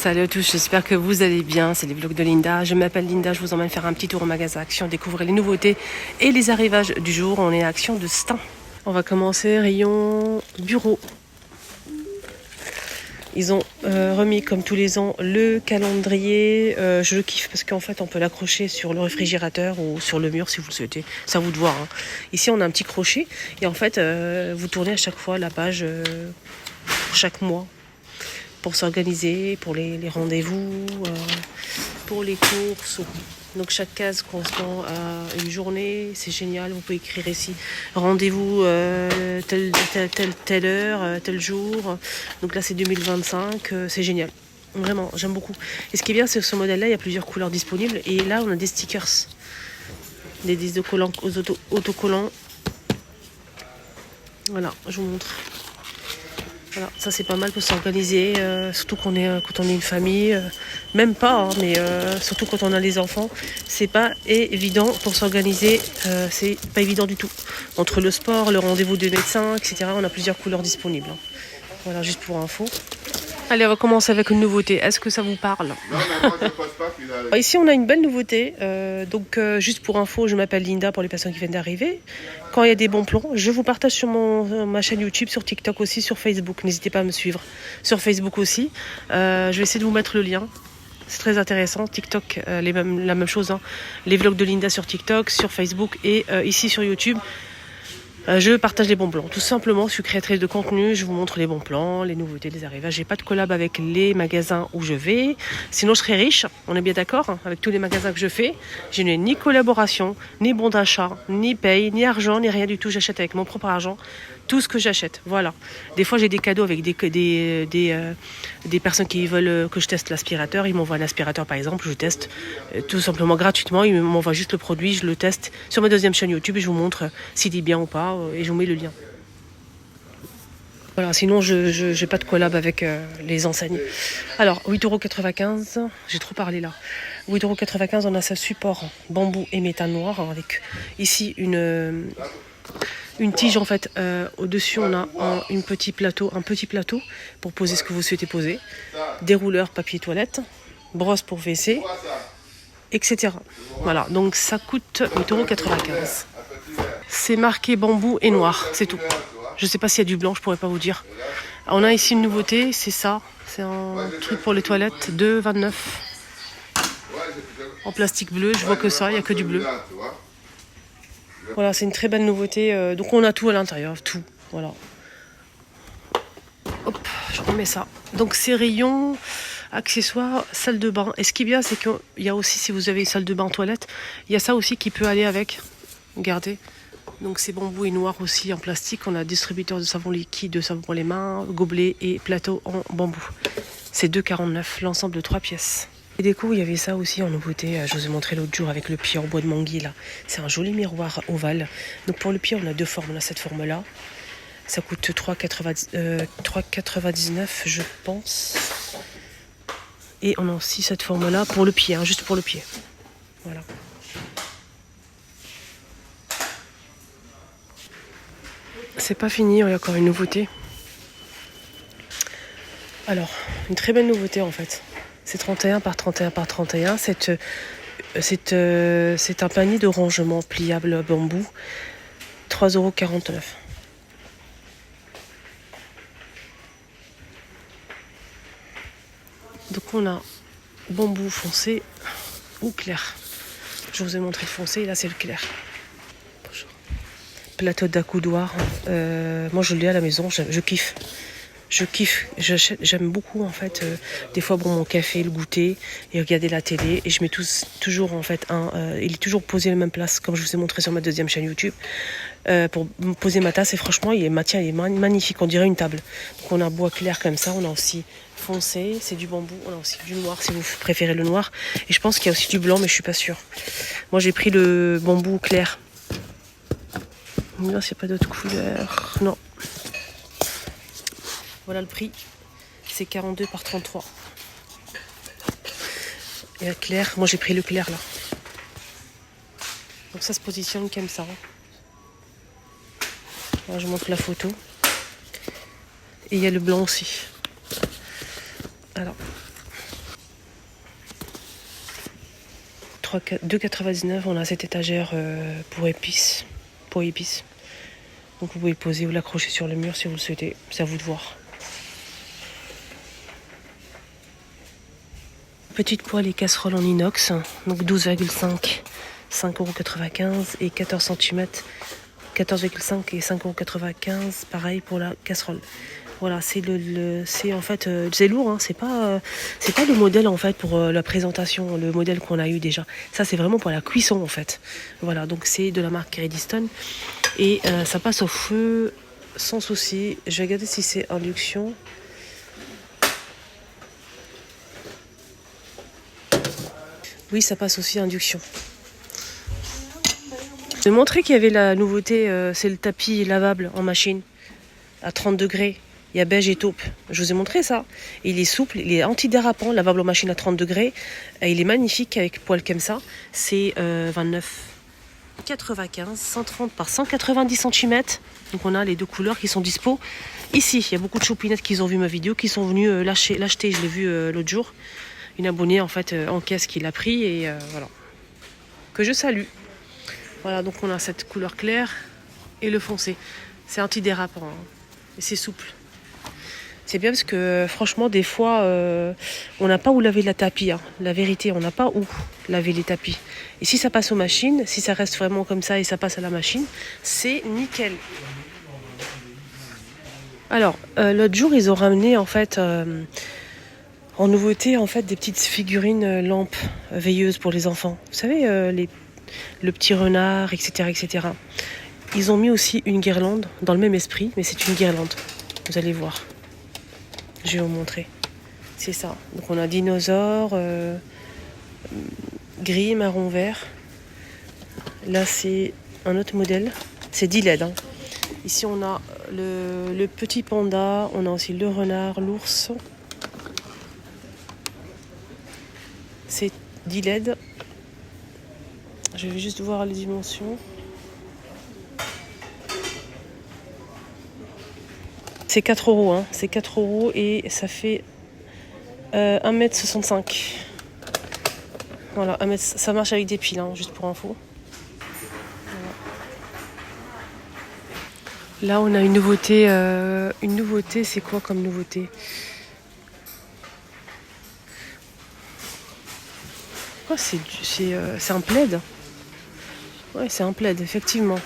Salut à tous, j'espère que vous allez bien, c'est les vlogs de Linda. Je m'appelle Linda, je vous emmène faire un petit tour au magasin Action, découvrir les nouveautés et les arrivages du jour. On est à Action de Stein. On va commencer rayon bureau. Ils ont remis comme tous les ans le calendrier. Je le kiffe parce qu'en fait on peut l'accrocher sur le réfrigérateur ou sur le mur si vous le souhaitez. C'est à vous de voir. Hein. Ici on a un petit crochet et en fait vous tournez à chaque fois la page pour chaque mois. Pour s'organiser, pour les rendez-vous, pour les courses. Donc chaque case correspond à une journée, c'est génial. Vous pouvez écrire ici rendez-vous telle heure, tel jour. Donc là c'est 2025, c'est génial. Vraiment, j'aime beaucoup. Et ce qui est bien, c'est que ce modèle-là, il y a plusieurs couleurs disponibles. Et là, on a des stickers, des autocollants. Voilà, je vous montre. Voilà, ça c'est pas mal pour s'organiser, surtout quand on est une famille, même pas, hein, mais surtout quand on a les enfants, c'est pas évident pour s'organiser, c'est pas évident du tout. Entre le sport, le rendez-vous de médecin, etc., on a plusieurs couleurs disponibles. Hein. Voilà, juste pour info. Allez, on va commencer avec une nouveauté. Est-ce que ça vous parle? Ici, on a une belle nouveauté. Juste pour info, je m'appelle Linda pour les personnes qui viennent d'arriver. Quand il y a des bons plans, je vous partage sur ma chaîne YouTube, sur TikTok aussi, sur Facebook. N'hésitez pas à me suivre. Sur Facebook aussi. Je vais essayer de vous mettre le lien. C'est très intéressant. TikTok, la même chose. Hein. Les vlogs de Linda sur TikTok, sur Facebook et ici sur YouTube. Je partage les bons plans. Tout simplement, je suis créatrice de contenu, je vous montre les bons plans, les nouveautés, les arrivages. J'ai pas de collab avec les magasins où je vais. Sinon, je serais riche. On est bien d'accord, hein, avec tous les magasins que je fais. Je n'ai ni collaboration, ni bon d'achat, ni paye, ni argent, ni rien du tout. J'achète avec mon propre argent tout ce que j'achète. Voilà. Des fois, j'ai des cadeaux avec des personnes qui veulent que je teste l'aspirateur. Ils m'envoient un aspirateur, par exemple. Je teste tout simplement gratuitement. Ils m'envoient juste le produit. Je le teste sur ma deuxième chaîne YouTube et je vous montre s'il est bien ou pas. Et je vous mets le lien. Voilà, sinon je n'ai pas de collab avec les enseignes. Alors, 8,95 €, j'ai trop parlé là. 8,95 €, on a ce support bambou et métal noir avec ici une tige en fait. Au-dessus, on a un petit plateau pour poser ce que vous souhaitez poser. Dérouleur papier toilette, brosse pour WC, etc. Voilà, donc ça coûte 8,95 €. C'est marqué bambou et noir, c'est tout. Je sais pas s'il y a du blanc, je pourrais pas vous dire. On a ici une nouveauté, c'est ça. C'est un truc pour les toilettes, 2,29 €. En plastique bleu, je vois que ça, il n'y a que du bleu. Voilà, c'est une très belle nouveauté. Donc on a tout à l'intérieur, tout. Voilà. Hop, je remets ça. Donc c'est rayon, accessoires, salle de bain. Et ce qui est bien, c'est qu'il y a aussi, si vous avez une salle de bain toilette, il y a ça aussi qui peut aller avec. Regardez. Donc c'est bambou et noir aussi en plastique. On a distributeur de savon liquide, de savon pour les mains, gobelet et plateau en bambou. C'est 2,49 € l'ensemble de 3 pièces. Et du coup, il y avait ça aussi en nouveauté. Je vous ai montré l'autre jour avec le pied en bois de manguier là. C'est un joli miroir ovale. Donc pour le pied, on a deux formes. On a cette forme-là. Ça coûte 3,99 € je pense. Et on a aussi cette forme-là pour le pied, hein, juste pour le pied. Voilà. C'est pas fini, il y a encore une nouveauté. Alors, une très belle nouveauté en fait. C'est 31 par 31 par 31. C'est un panier de rangement pliable bambou. 3,49 €. Donc on a bambou foncé ou clair. Je vous ai montré le foncé et là c'est le clair. Plateau d'accoudoir. Moi je l'ai à la maison, je kiffe. J'aime beaucoup en fait. Des fois mon café, le goûter et regarder la télé. Et je mets toujours en fait il est toujours posé à la même place comme je vous ai montré sur ma deuxième chaîne YouTube. Pour poser ma tasse et franchement il est magnifique, on dirait une table. Donc on a bois clair comme ça, on a aussi foncé, c'est du bambou, on a aussi du noir si vous préférez le noir. Et je pense qu'il y a aussi du blanc mais je suis pas sûre. Moi j'ai pris le bambou clair. Non, s'il n'y a pas d'autres couleurs. Non. Voilà le prix. C'est 42 par 33. Et le clair, moi j'ai pris le clair là. Donc ça se positionne comme ça. Là, je montre la photo. Et il y a le blanc aussi. Alors, 2,99. On a cette étagère pour épices. Donc vous pouvez le poser ou l'accrocher sur le mur si vous le souhaitez. C'est à vous de voir. Petite poêle et casserole en inox. Donc 12,5, 5,95 € et 14 cm. 14,5 et 5,95 € pareil pour la casserole. Voilà, c'est en fait c'est lourd, hein, c'est pas le modèle en fait pour la présentation, le modèle qu'on a eu déjà. Ça c'est vraiment pour la cuisson en fait. Voilà, donc c'est de la marque Redstone et ça passe au feu sans souci. Je vais regarder si c'est induction. Oui, ça passe aussi induction. Je vais montrer qu'il y avait la nouveauté, c'est le tapis lavable en machine à 30 degrés. Il y a beige et taupe. Je vous ai montré ça. Et il est souple, il est antidérapant, lavable en machine à 30 degrés. Et il est magnifique avec poêle comme ça. C'est 29,95, 130 par 190 cm. Donc on a les deux couleurs qui sont dispo. Ici, il y a beaucoup de chopinettes qui ont vu ma vidéo, qui sont venus l'acheter. Je l'ai vu l'autre jour. Une abonnée en fait en caisse qui l'a pris et voilà. Que je salue. Voilà, donc on a cette couleur claire et le foncé. C'est antidérapant hein, et c'est souple. C'est bien parce que franchement des fois on n'a pas où laver la tapis. Hein. La vérité, on n'a pas où laver les tapis. Et si ça passe aux machines, si ça reste vraiment comme ça et ça passe à la machine, c'est nickel. Alors l'autre jour ils ont ramené en fait en nouveauté en fait des petites figurines lampes veilleuses pour les enfants. Vous savez le petit renard, etc., etc. Ils ont mis aussi une guirlande dans le même esprit, mais c'est une guirlande. Vous allez voir. Je vais vous montrer. C'est ça. Donc on a dinosaure, gris, marron, vert. Là c'est un autre modèle. C'est 10 LED. Hein. Ici on a le petit panda, on a aussi le renard, l'ours. C'est 10 LED. Je vais juste voir les dimensions. C'est 4 €, hein. C'est 4 € et ça fait 1,65 m. Voilà, ça marche avec des piles, hein, juste pour info. Voilà. Là, on a une nouveauté. Une nouveauté, c'est quoi comme nouveauté? Oh, c'est un plaid. Ouais, c'est un plaid, effectivement.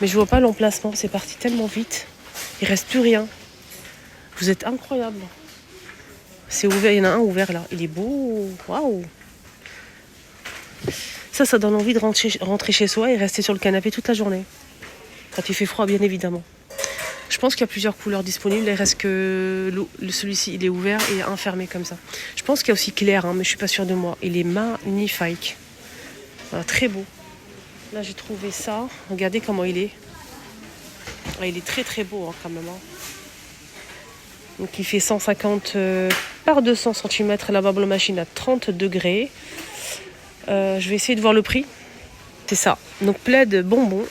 Mais je vois pas l'emplacement, c'est parti tellement vite. Il reste plus rien. Vous êtes incroyable. C'est ouvert, il y en a un ouvert là. Il est beau. Waouh. Ça donne envie de rentrer chez soi et rester sur le canapé toute la journée. Quand il fait froid, bien évidemment. Je pense qu'il y a plusieurs couleurs disponibles. Il reste que celui-ci, il est ouvert et enfermé comme ça. Je pense qu'il y a aussi clair, hein, mais je suis pas sûre de moi. Il est magnifique. Voilà, très beau. Là, j'ai trouvé ça. Regardez comment il est. Ah, il est très très beau hein, quand même. Hein. Donc il fait 150 par 200 cm. Lavable machine à 30 degrés. Je vais essayer de voir le prix. C'est ça. Donc plaid bonbon.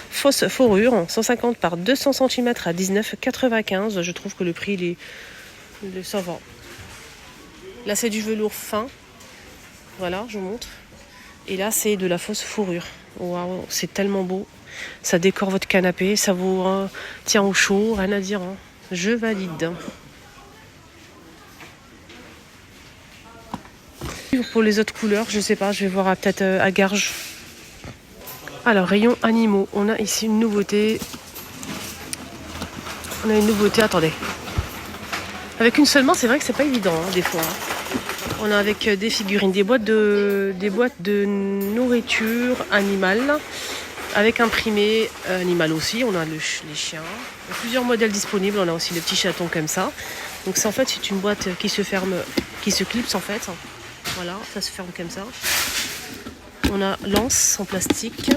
Fausse fourrure, 150 par 200 cm à 19,95 €. Je trouve que le prix, il est ça va. Là, c'est du velours fin. Voilà, je vous montre. Et là, c'est de la fausse fourrure. Waouh, c'est tellement beau. Ça décore votre canapé, ça vous tient au chaud, rien à dire. Hein. Je valide. Pour les autres couleurs, je sais pas, je vais voir peut-être à Garges. Alors, rayon animaux, on a ici une nouveauté. On a une nouveauté, attendez. Avec une seule main, c'est vrai que c'est pas évident, hein, des fois. Hein. On a avec des figurines, des boîtes de nourriture animale, avec imprimé animal aussi. On a les chiens. Il y a plusieurs modèles disponibles. On a aussi les petits chatons comme ça. Donc c'est en fait c'est une boîte qui se ferme, qui se clipse en fait. Voilà, ça se ferme comme ça. On a l'anse en plastique.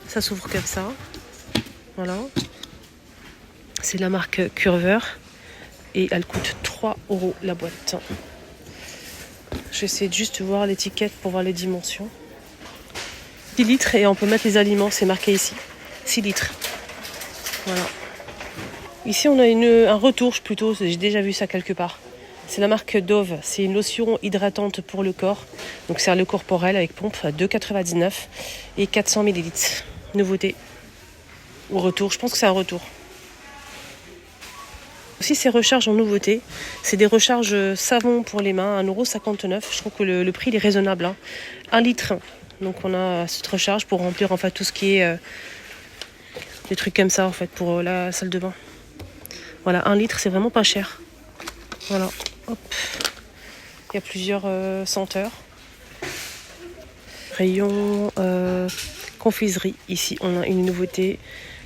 Ça s'ouvre comme ça. Voilà. C'est la marque Curver. Et elle coûte 3 € la boîte. J'essaie de juste voir l'étiquette pour voir les dimensions. 6 litres et on peut mettre les aliments. C'est marqué ici. 6 litres. Voilà. Ici on a un retour plutôt. J'ai déjà vu ça quelque part. C'est la marque Dove. C'est une lotion hydratante pour le corps. Donc c'est le corporel avec pompe à 2,99 et 400 ml. Nouveauté. Ou retour. Je pense que c'est un retour. Aussi, ces recharges en nouveauté, c'est des recharges savon pour les mains, 1,59 €. Je trouve que le prix il est raisonnable. 1 litre. Donc on a cette recharge pour remplir en fait tout ce qui est des trucs comme ça en fait pour la salle de bain. Voilà, 1 litre, c'est vraiment pas cher. Voilà, hop. Il y a plusieurs senteurs. Rayon confiserie. Ici, on a une nouveauté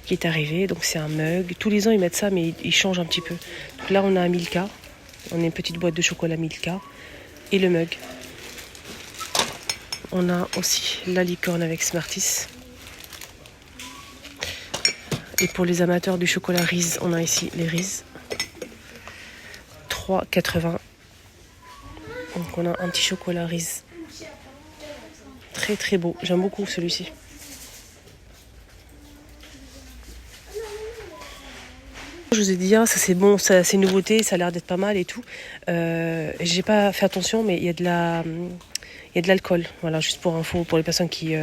qui est arrivée. Donc c'est un mug. Tous les ans, ils mettent ça, mais ils changent un petit peu. Donc là, on a un Milka. On a une petite boîte de chocolat Milka. Et le mug. On a aussi la licorne avec Smarties. Et pour les amateurs du chocolat Reese, on a ici les Reese. 3,80 €. Donc on a un petit chocolat Reese. Très très beau. J'aime beaucoup celui-ci. Je vous ai dit, ça c'est bon, ça, c'est une nouveauté, ça a l'air d'être pas mal et tout. J'ai pas fait attention, mais il y a de l'alcool. Voilà, juste pour info, pour les personnes qui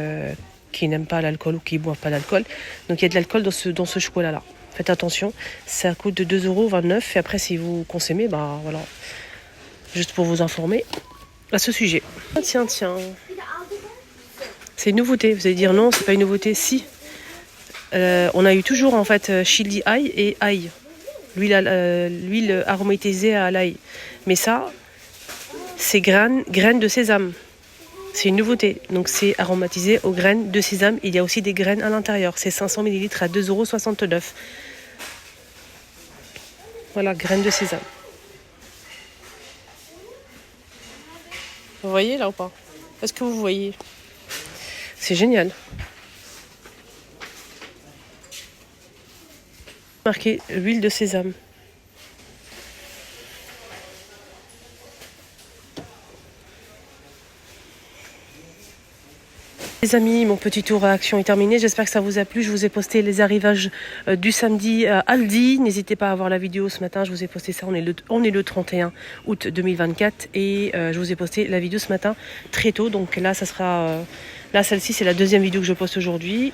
n'aiment pas l'alcool ou qui boivent pas d'alcool. Donc il y a de l'alcool dans ce chocolat-là. Faites attention, ça coûte de 2,29 € et après si vous consommez, bah voilà. Juste pour vous informer à ce sujet. Ah, tiens. C'est une nouveauté. Vous allez dire non, c'est pas une nouveauté. Si. On a eu toujours en fait chili ail et ail. L'huile aromatisée à l'ail. Mais ça, c'est graines de sésame. C'est une nouveauté. Donc c'est aromatisé aux graines de sésame. Il y a aussi des graines à l'intérieur. C'est 500 ml à 2,69 €. Voilà, graines de sésame. Vous voyez là ou pas? Est-ce que vous voyez? C'est génial. Marqué l'huile de sésame. Les amis, mon petit tour réaction est terminé. J'espère que ça vous a plu. Je vous ai posté les arrivages du samedi à Aldi. N'hésitez pas à voir la vidéo ce matin. Je vous ai posté ça. On est le 31 août 2024 et je vous ai posté la vidéo ce matin très tôt. Donc là, ça sera là, celle-ci, c'est la deuxième vidéo que je poste aujourd'hui.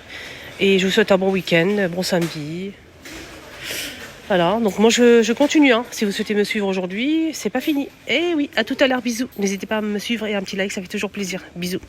Et je vous souhaite un bon week-end, bon samedi. Voilà, donc moi je continue. Si vous souhaitez me suivre aujourd'hui, c'est pas fini. Et oui, à tout à l'heure, bisous. N'hésitez pas à me suivre et un petit like, ça fait toujours plaisir. Bisous.